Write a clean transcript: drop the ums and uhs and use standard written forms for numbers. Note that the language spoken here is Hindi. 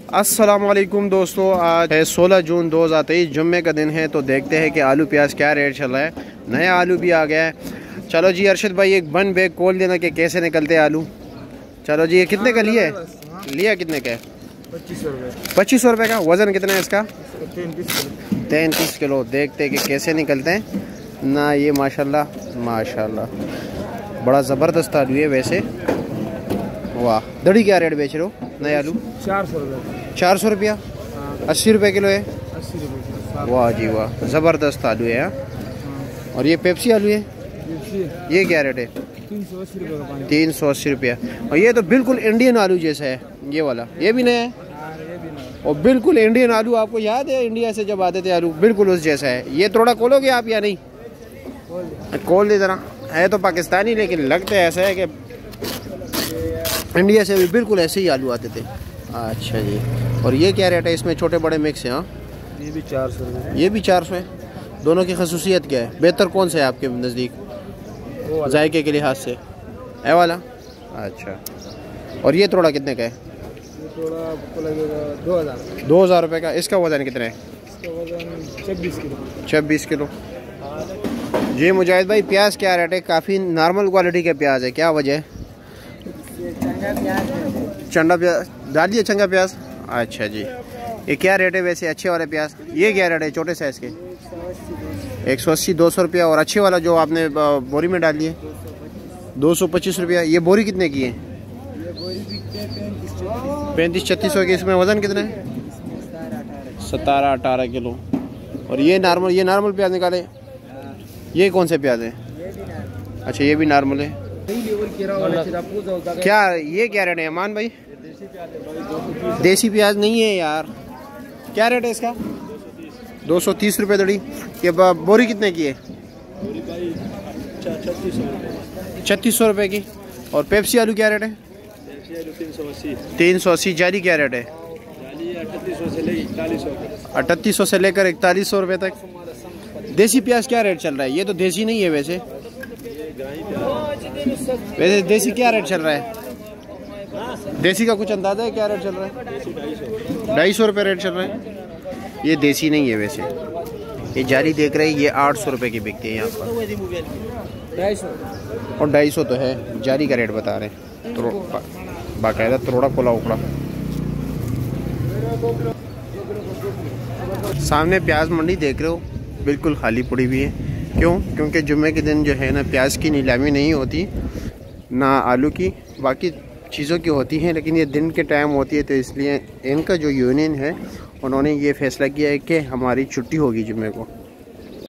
अस्सलामुअलैकुम दोस्तों, आज है 16 जून 2023 जुम्मे का दिन है। तो देखते हैं कि आलू प्याज क्या रेट चल रहा है। नया आलू भी आ गया है। चलो जी अरशद भाई एक वन बैग खोल देना कि कैसे निकलते हैं आलू। चलो जी, ये कितने का लिया है? लिया कितने का है? 2500 रुपये का। वज़न कितना है इसका? 33 किलो। देखते हैं कि कैसे निकलते हैं ना। ये माशाल्लाह माशाल्लाह बड़ा ज़बरदस्त आलू है वैसे। वाह। दड़ी क्या रेट बेच रहे हो नए आलू? 400 रुपये। 400 रुपया। 80 रुपये किलो है। 80 रुपये। वाह जी वाह, ज़बरदस्त आलू है। और ये पेप्सी आलू है, ये क्या रेट है? 380 रुपये का पानी। 380 रुपया। और ये तो बिल्कुल इंडियन आलू जैसा है ये वाला। ये भी नया है और बिल्कुल इंडियन आलू। आपको याद है इंडिया से जब आते थे आलू, बिल्कुल उस जैसा है। ये थोड़ा खोलोगे आप या नहीं? खोल दे जरा। है तो पाकिस्तानी लेकिन लगता है ऐसा है कि इंडिया से भी बिल्कुल ऐसे ही आलू आते थे। अच्छा जी। और ये क्या रेट है इसमें? छोटे बड़े मिक्स हैं। हाँ, ये भी 400 रुपये। ये भी 400 है। दोनों की खसूसियत क्या है? बेहतर कौन सा है आपके नज़दीक जायके के लिहाज से? है वाला। अच्छा। और ये थोड़ा कितने का है? ये थोड़ा आपको लगेगा 2000। 2000 रुपये का। इसका वज़न कितना है? इसका वजन 26 किलो। 26 किलो। जी मुजाहिद भाई, प्याज क्या रेट है? काफ़ी नॉर्मल क्वालिटी के प्याज है, क्या वजह है? चंगा प्याज डालिए, चंगा प्याज। अच्छा जी। ये क्या रेट है वैसे अच्छे वाले प्याज? ये क्या रेट है छोटे साइज़ के? 180 200 रुपया। और अच्छे वाला जो आपने बोरी में डाली है 225 रुपया। ये बोरी कितने की है? 35-36 की। इसमें वज़न कितना है? 17-18 किलो। और ये नॉर्मल प्याज निकाले। ये कौन से प्याज है? अच्छा, ये भी नॉर्मल है। क्या ये क्या रेट है अमान भाई? देसी प्याज नहीं है यार। क्या रेट है इसका? 230 रुपये दड़ी। ये बोरी कितने की है? 3600 रुपये की। और पेप्सी आलू क्या रेट है? 380। जाली क्या रेट है? 3800 से लेकर 4100 रुपये तक। देसी प्याज क्या रेट चल रहा है? ये तो देसी नहीं है वैसे देसी क्या रेट चल रहा है? देसी का कुछ अंदाजा है क्या रेट चल रहा है? 250 रुपये रेट चल रहा है। ये देसी नहीं है वैसे। ये जाली देख रहे हैं, ये 800 रुपये की बिकती है यहाँ पर। 250 और 250 तो है। जाली का रेट बता रहे हैं। बाकायदा तोड़ा कोला उकड़ा। सामने प्याज मंडी देख रहे हो, बिल्कुल खाली पड़ी हुई है। क्यों? क्योंकि जुम्मे के दिन जो है ना प्याज की नीलामी नहीं होती, ना आलू की, बाकी चीज़ों की होती हैं, लेकिन ये दिन के टाइम होती है। तो इसलिए इनका जो यूनियन है उन्होंने ये फ़ैसला किया है कि हमारी छुट्टी होगी जुम्मे को।